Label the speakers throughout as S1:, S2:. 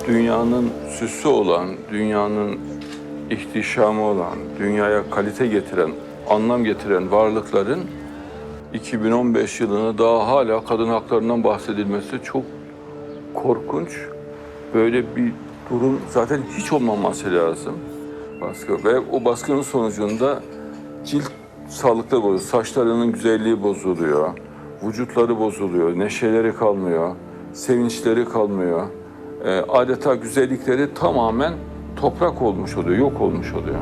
S1: dünyanın süsü olan, dünyanın ihtişamı olan, dünyaya kalite getiren, anlam getiren varlıkların 2015 yılına daha hala kadın haklarından bahsedilmesi çok korkunç. Böyle bir durum zaten hiç olmaması lazım. Baskı ve o baskının sonucunda cilt sağlıkları bozuluyor, saçlarının güzelliği bozuluyor, vücutları bozuluyor, neşeleri kalmıyor, sevinçleri kalmıyor. Adeta güzellikleri tamamen toprak olmuş oluyor, yok olmuş oluyor.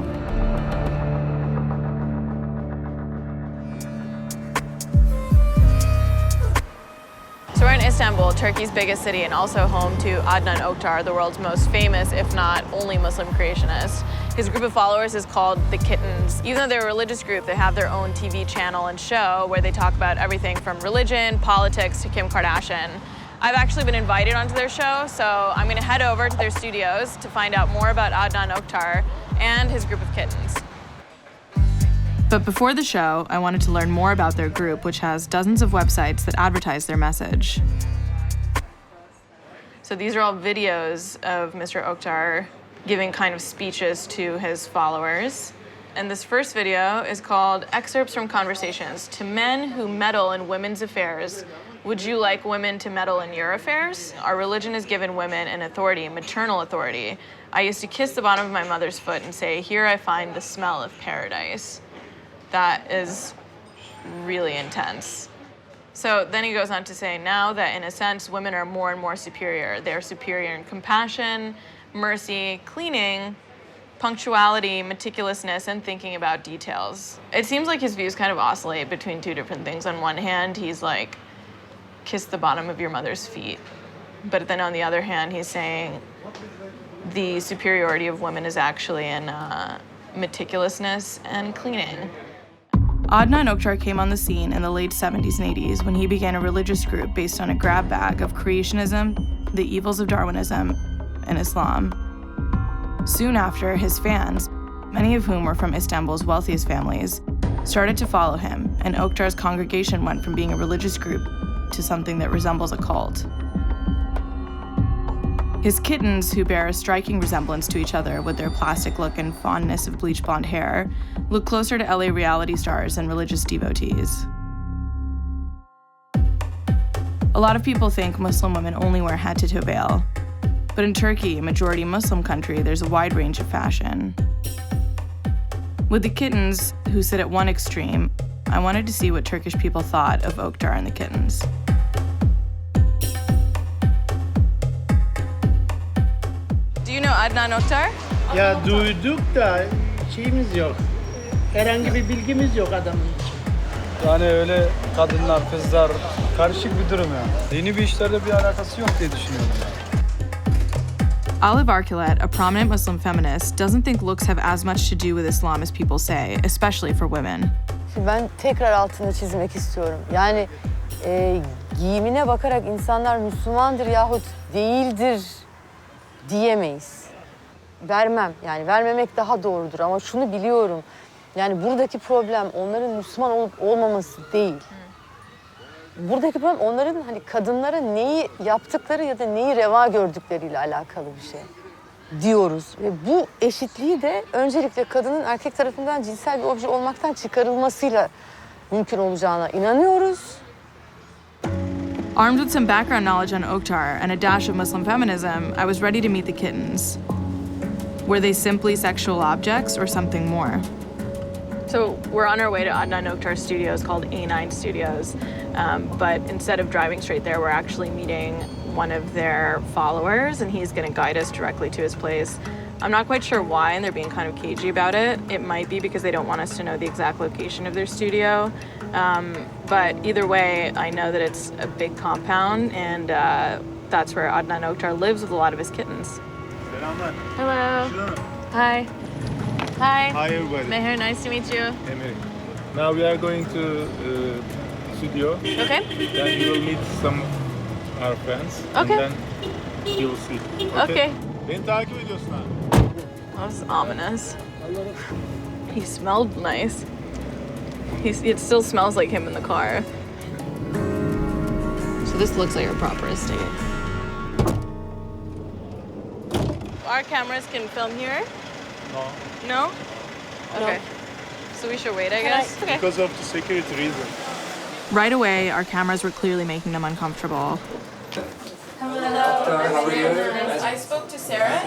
S2: So we're in Istanbul, Turkey's biggest city and also home to Adnan Oktar, the world's most famous, if not only Muslim creationist. His group of followers is called the Kittens. Even though they're a religious group, they have their own TV channel and show where they talk about everything from religion, politics to Kim Kardashian. I've actually been invited onto their show, so I'm gonna head over to their studios to find out more about Adnan Oktar and his group of kittens. But before the show, I wanted to learn more about their group, which has dozens of websites that advertise their message. So these are all videos of Mr. Oktar giving kind of speeches to his followers. And this first video is called Excerpts from Conversations. To men who meddle in women's affairs, would you like women to meddle in your affairs? Our religion has given women an authority, maternal authority. I used to kiss the bottom of my mother's foot and say, here I find the smell of paradise. That is really intense. So then he goes on to say, now that in a sense, women are more and more superior. They're superior in compassion, mercy, cleaning, punctuality, meticulousness, and thinking about details. It seems like his views kind of oscillate between two different things. On one hand, he's like, kiss the bottom of your mother's feet. But then on the other hand, he's saying the superiority of women is actually in meticulousness and cleaning. Adnan Oktar came on the scene in the late 70s and 80s when he began a religious group based on a grab bag of creationism, the evils of Darwinism, and Islam. Soon after, his fans, many of whom were from Istanbul's wealthiest families, started to follow him, and Oktar's congregation went from being a religious group to something that resembles a cult. His kittens, who bear a striking resemblance to each other with their plastic look and fondness of bleach blonde hair, look closer to LA reality stars and religious devotees. A lot of people think Muslim women only wear head-to-toe veil, but in Turkey, a majority Muslim country, there's a wide range of fashion. With the kittens, who sit at one extreme, I wanted to see what Turkish people thought of Oktar and the kittens. Do you know Adnan Oktar?
S3: Ya duyduk da şeyimiz yok. Herhangi bir bilgimiz yok adamın için.
S4: Yani öyle kadınlar, kızlar karışık bir durum yani. Dini bir işlerde bir alakası yok diye düşünüyorum yani.
S2: Olive Arculet, a prominent Muslim feminist, doesn't think looks have as much to do with Islam as people say, especially for women.
S5: Şimdi ben tekrar altını çizmek istiyorum. Yani giyimine bakarak insanlar Müslümandır yahut değildir diyemeyiz. Vermem, yani vermemek daha doğrudur ama şunu biliyorum. Yani buradaki problem onların Müslüman olup olmaması değil. Buradaki problem onların hani kadınlara neyi yaptıkları ya da neyi reva gördükleriyle alakalı bir şey diyoruz. Ve bu eşitliği de öncelikle kadının erkek tarafından cinsel bir obje olmaktan çıkarılmasıyla mümkün olacağına inanıyoruz.
S2: Armed with some background knowledge on Oktar and a dash of Muslim feminism, I was ready to meet the kittens. Were they simply sexual objects or something more? So we're on our way to Adnan Oktar's studios called A9 Studios, but instead of driving straight there, we're actually meeting one of their followers, and he's going to guide us directly to his place. I'm not quite sure why, and they're being kind of cagey about it. It might be because they don't want us to know the exact location of their studio, but either way, I know that it's a big compound, and that's where Adnan Oktar lives with a lot of his kittens. Hello. Hi. Hi.
S4: Hi everybody.
S2: Meher, nice to meet you.
S4: Emre. Now we are going to studio.
S2: Okay.
S4: Then you will meet some our friends.
S2: Okay.
S4: And then you will see.
S2: Okay.
S4: Beni takip ediyorsun ha.
S2: That was ominous. He smelled nice. It still smells like him in the car. So this looks like a proper estate. our cameras can film here?
S4: No.
S2: No? Okay. So we should wait, I guess. Okay.
S4: Because of the security reason.
S2: Right away, our cameras were clearly making them uncomfortable. I spoke to Sarah.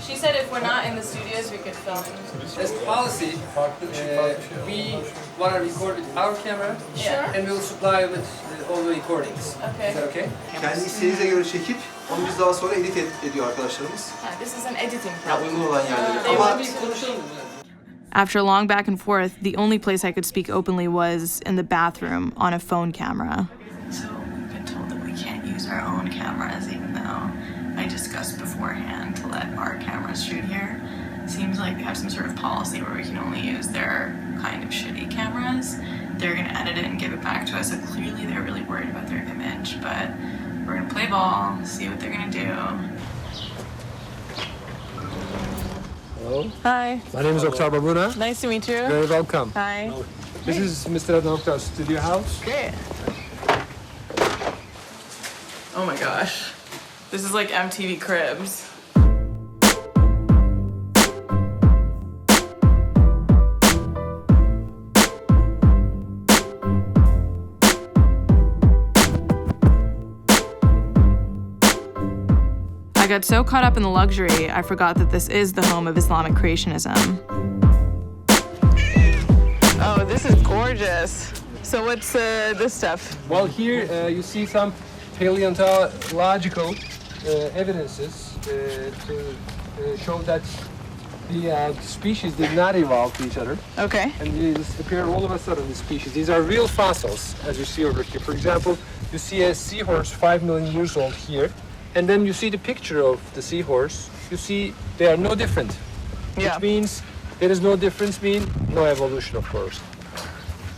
S2: She said if we're not in the studios, we could film.
S6: As policy, we want to record with our camera, and we'll supply with all the recordings.
S2: Okay.
S6: Is that okay?
S7: Kendi isteğinize göre çekip onu biz daha sonra edit ediyor arkadaşlarımız.
S2: This is an editing
S7: Ya
S2: problem.
S7: uygun olan yerleri. Ama
S2: After a long back and forth, the only place I could speak openly was in the bathroom on a phone camera. So we've been told that we can't use our own cameras, even though I discussed beforehand to let our cameras shoot here. Seems like they have some sort of policy where we can only use their kind of shitty cameras. They're gonna edit it and give it back to us, so clearly they're really worried about their image, but we're gonna play ball, see what they're gonna do.
S8: Hello.
S2: Hi.
S8: My name is Ooktar.
S2: Nice to meet you.
S8: Very welcome.
S2: Hi.
S8: This is Mr. Ooktar's studio house.
S2: Great. Oh my gosh. This is like MTV Cribs. I got so caught up in the luxury, I forgot that this is the home of Islamic creationism. Oh, this is gorgeous. So what's this stuff?
S8: Well, here you see some paleontological evidences to show that the species did not evolve to each other.
S2: Okay.
S8: And these appear all of a sudden, the species. These are real fossils, as you see over here. For example, you see a seahorse 5 million years old here. And then you see the picture of the seahorse. You see they are no different.
S2: Yeah.
S8: Which means there is no difference, no evolution, of course.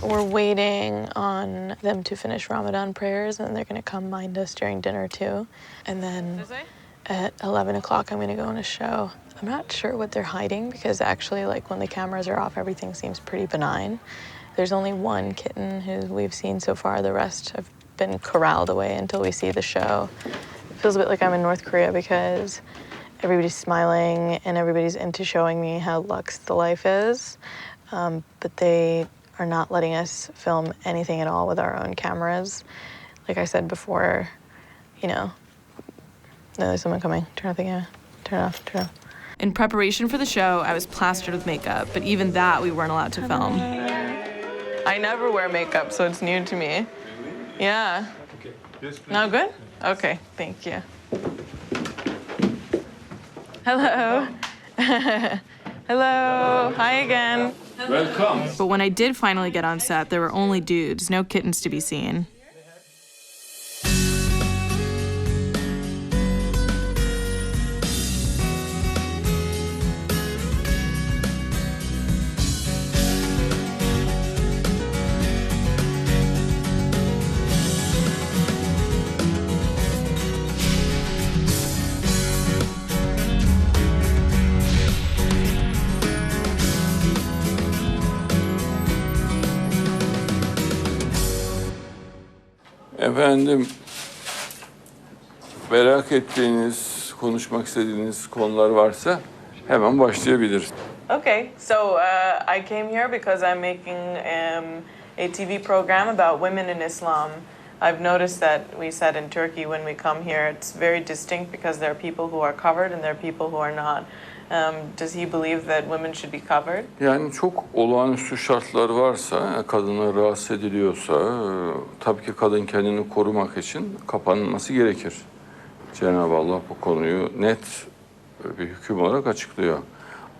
S2: We're waiting on them to finish Ramadan prayers, and they're gonna come mind us during dinner too. And then at 11 o'clock, I'm gonna go on a show. I'm not sure what they're hiding because actually, like when the cameras are off, everything seems pretty benign. There's only one kitten who we've seen so far. The rest have been corralled away until we see the show. It feels a bit like I'm in North Korea because everybody's smiling and everybody's into showing me how luxe the life is, but they are not letting us film anything at all with our own cameras. Like I said before, you know, no, there's someone coming. Turn off the camera. Turn it off, turn it off. In preparation for the show, I was plastered with makeup, but even that we weren't allowed to film. I never wear makeup, so it's new to me. Yeah.
S1: Okay. Yes, please.
S2: No good? Okay, thank you. Hello. Hello. Hi again.
S1: Welcome.
S2: But when I did finally get on set, there were only dudes, no kittens to be seen.
S1: Efendim, merak ettiğiniz, konuşmak istediğiniz konular varsa hemen başlayabiliriz.
S2: Okay, so I came here because I'm making a TV program about women in Islam. I've noticed that we said in Turkey when we come here, it's very distinct because there are people who are covered and there are people who are not. Does he believe that women should be covered?
S1: Yani çok olağanüstü şartlar varsa, kadına rahatsız ediliyorsa, tabii ki kadın kendini korumak için kapanması gerekir. Cenab-ı Allah bu konuyu net bir hüküm olarak açıklıyor.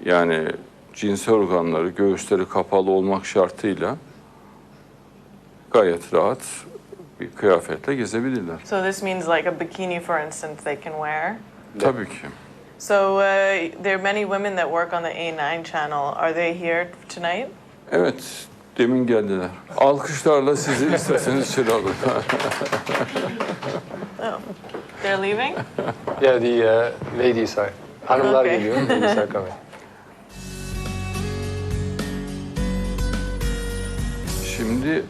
S1: Yani cinsel organları, göğüsleri kapalı olmak şartıyla gayet rahat bir kıyafetle gezebilirler.
S2: So this means like a bikini, for instance, they can wear?
S1: Tabii ki.
S2: So there are many women that work on the A9 channel. Are they here tonight?
S1: Evet, demin geldiler. Alkışlarla sizi isterseniz içeri alın.
S2: Oh, they're leaving?
S8: Yeah, the ladies are. Hanımlar
S2: Okay.
S8: geliyor, ladies are coming.
S1: Şimdi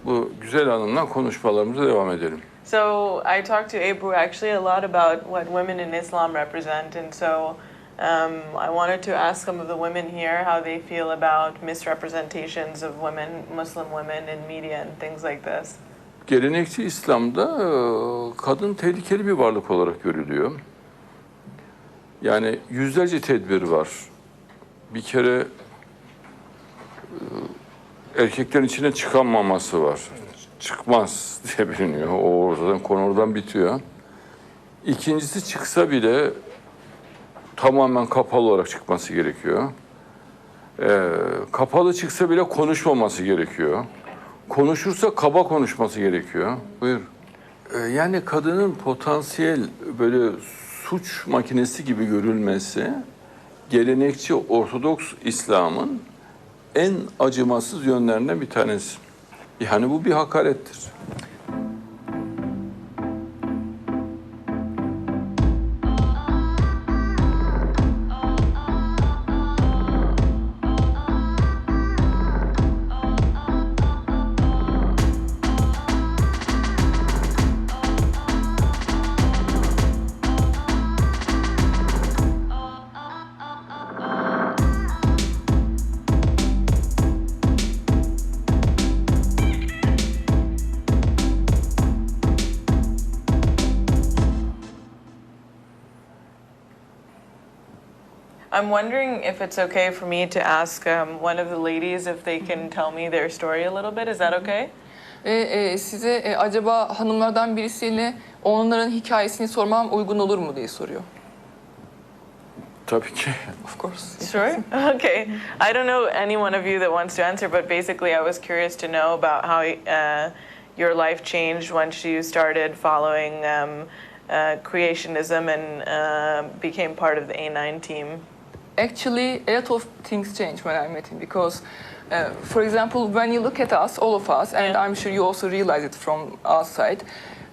S1: bu güzel hanımla konuşmalarımıza devam edelim.
S2: So I talked to Ebru actually a lot about what women in Islam represent, and so I wanted to ask some of the women here how they feel about misrepresentations of women, Muslim women in media and things like this.
S1: Gelenekçi İslam'da kadın tehlikeli bir varlık olarak görülüyor. Yani yüzlerce tedbir var. Bir kere erkeklerin içine çıkamaması var. Çıkmaz diye biliniyor. O oradan, konu oradan bitiyor. İkincisi çıksa bile tamamen kapalı olarak çıkması gerekiyor. Kapalı çıksa bile konuşmaması gerekiyor. Konuşursa kaba konuşması gerekiyor. Buyur. Yani kadının potansiyel böyle suç makinesi gibi görülmesi gelenekçi Ortodoks İslam'ın en acımasız yönlerinden bir tanesi. Yani bu bir hakarettir.
S2: I'm wondering if it's okay for me to ask one of the ladies if they can tell me their story a little bit. Is that okay?
S9: Size acaba hanımlardan birisiyle onların hikayesini sormam uygun olur mu diye soruyor.
S1: Tabii ki.
S9: Of course.
S2: Sure. Okay. I don't know any one of you that wants to answer, but basically I was curious to know about how your life changed once you started following creationism and became part of the A9 team.
S9: Actually, a lot of things changed when I met him because, for example, when you look at us, all of us, and I'm sure you also realize it from outside,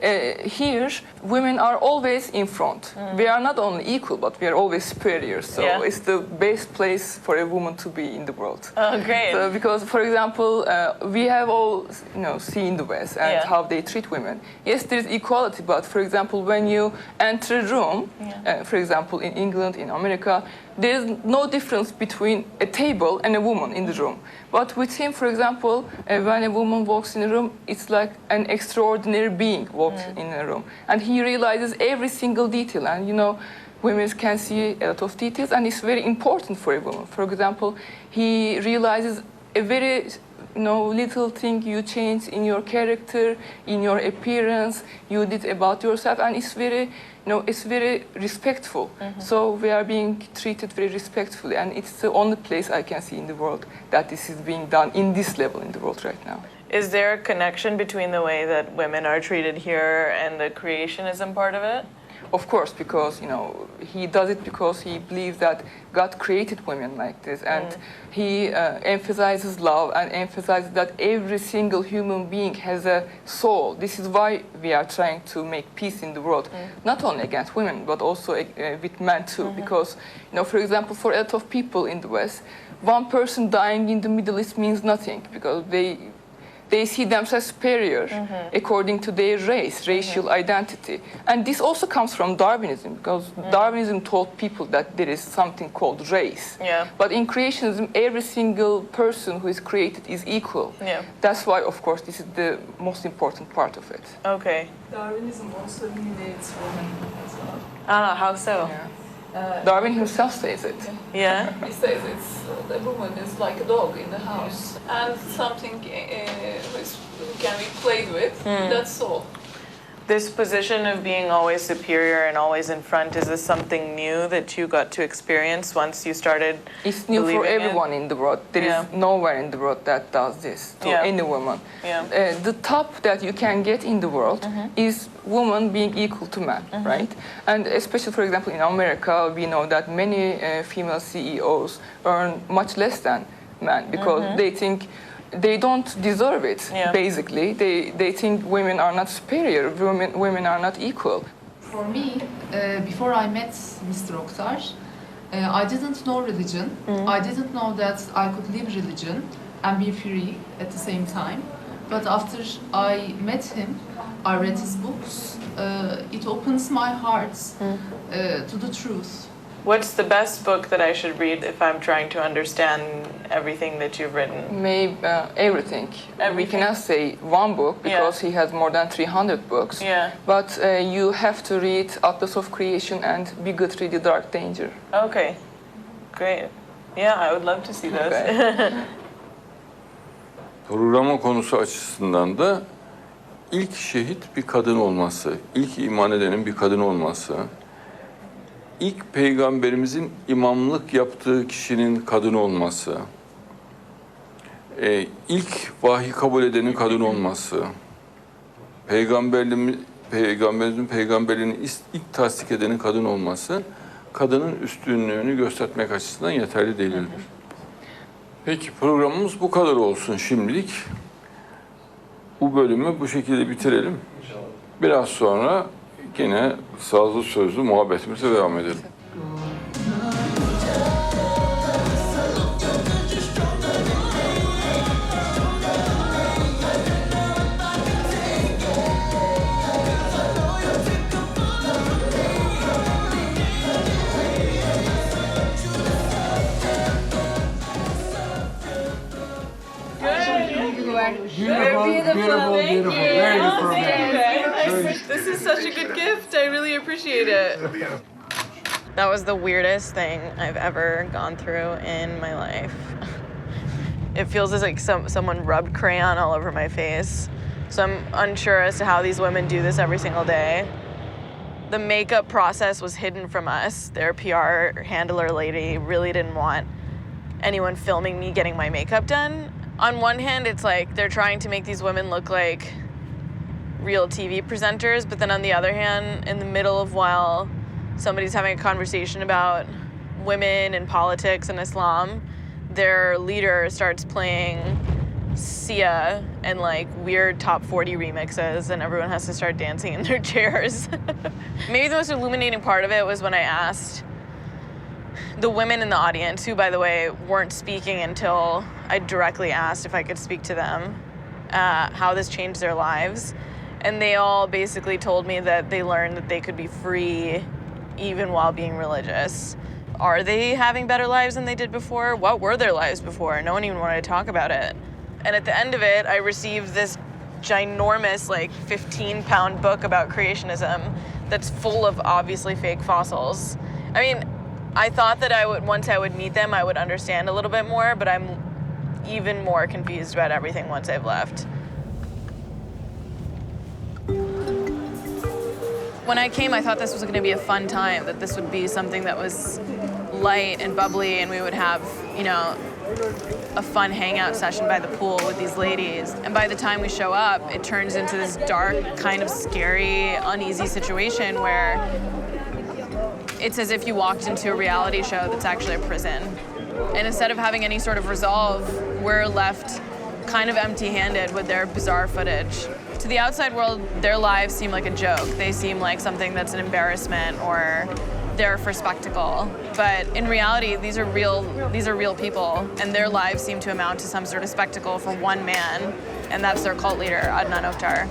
S9: here women are always in front. We are not only equal, but we are always superior. So it's the best place for a woman to be in the world.
S2: Oh, great!
S9: So, because, for example, we have all seen the West and how they treat women. Yes, there is equality, but for example, when you enter a room, for example, in England, in America, there is no difference between a table and a woman in the room. But with him, for example, when a woman walks in a room, it's like an extraordinary being walks in a room. And he realizes every single detail. And, women can see a lot of details, and it's very important for a woman. For example, he realizes a very little thing you change in your character, in your appearance, you did about yourself, and it's very, it's very respectful. So we are being treated very respectfully, and it's the only place I can see in the world that this is being done in this level in the world right now.
S2: Is there a connection between the way that women are treated here and the creationism part of it?
S9: Of course, because he does it because he believes that God created women like this, and he emphasizes love and emphasizes that every single human being has a soul. This is why we are trying to make peace in the world, not only against women but also with men too. Because for example, for a lot of people in the West, one person dying in the Middle East means nothing because they see themselves superior according to their race, racial identity. And this also comes from Darwinism, because Darwinism told people that there is something called race. But in creationism, every single person who is created is equal. That's why, of course, this is the most important part of it.
S2: Okay.
S9: Darwinism also eliminates women as well.
S2: Ah, how so?
S9: Darwin himself says it.
S2: Yeah?
S9: He says the woman is like a dog in the house, and something can be played with, that's all.
S2: This position of being always superior and always in front, is this something new that you got to experience once you started?
S9: It's new for everyone in the world. There is nowhere in the world that does this to any woman. The top that you can get in the world is woman being equal to man, right? And especially, for example, in America, we know that many female CEOs earn much less than men because they think they don't deserve it, basically. They think women are not superior, women are not equal.
S10: For me, before I met Mr. Ooktar, I didn't know religion. I didn't know that I could live religion and be free at the same time. But after I met him, I read his books. It opens my heart to the truth.
S2: What's the best book that I should read if I'm trying to understand everything that you've written?
S9: Maybe everything. We cannot say one book because he has more than 300 books.
S2: Yeah.
S9: But you have to read Atlas of Creation and Bigotry, the Dark Danger.
S2: Okay, great. Yeah, I would love to see those.
S9: Okay.
S1: Programın konusu açısından da ilk şehit bir kadın olması, ilk iman edenin bir kadın olması, ilk peygamberimizin imamlık yaptığı kişinin kadın olması, ilk vahiy kabul edenin kadın olması, peygamberimizin peygamberliğini ilk tasdik edenin kadın olması, kadının üstünlüğünü göstermek açısından yeterli delildir. Peki programımız bu kadar olsun şimdilik. Bu bölümü bu şekilde bitirelim. Biraz sonra yine sazlı sözlü muhabbetimize devam edelim.
S2: Beautiful. Very good program. This is such a good gift. I really appreciate it. That was the weirdest thing I've ever gone through in my life. It feels as like someone rubbed crayon all over my face. So I'm unsure as to how these women do this every single day. The makeup process was hidden from us. Their PR handler lady really didn't want anyone filming me getting my makeup done. On one hand, it's like they're trying to make these women look like real TV presenters, but then on the other hand, in the middle of while somebody's having a conversation about women and politics and Islam, their leader starts playing Sia and like weird top 40 remixes, and everyone has to start dancing in their chairs. Maybe the most illuminating part of it was when I asked the women in the audience, who, by the way, weren't speaking until I directly asked if I could speak to them, how this changed their lives. And they all basically told me that they learned that they could be free even while being religious. Are they having better lives than they did before? What were their lives before? No one even wanted to talk about it. And at the end of it, I received this ginormous, like 15-pound book about creationism that's full of obviously fake fossils. I mean, I thought that once I would meet them, I would understand a little bit more, but I'm even more confused about everything once I've left. When I came, I thought this was going to be a fun time, that this would be something that was light and bubbly, and we would have, you know, a fun hangout session by the pool with these ladies. And by the time we show up, it turns into this dark, kind of scary, uneasy situation where it's as if you walked into a reality show that's actually a prison. And instead of having any sort of resolve, we're left kind of empty-handed with their bizarre footage. To the outside world, their lives seem like a joke. They seem like something that's an embarrassment or there for spectacle. But in reality, these are real people, and their lives seem to amount to some sort of spectacle for one man, and that's their cult leader, Adnan Ooktar.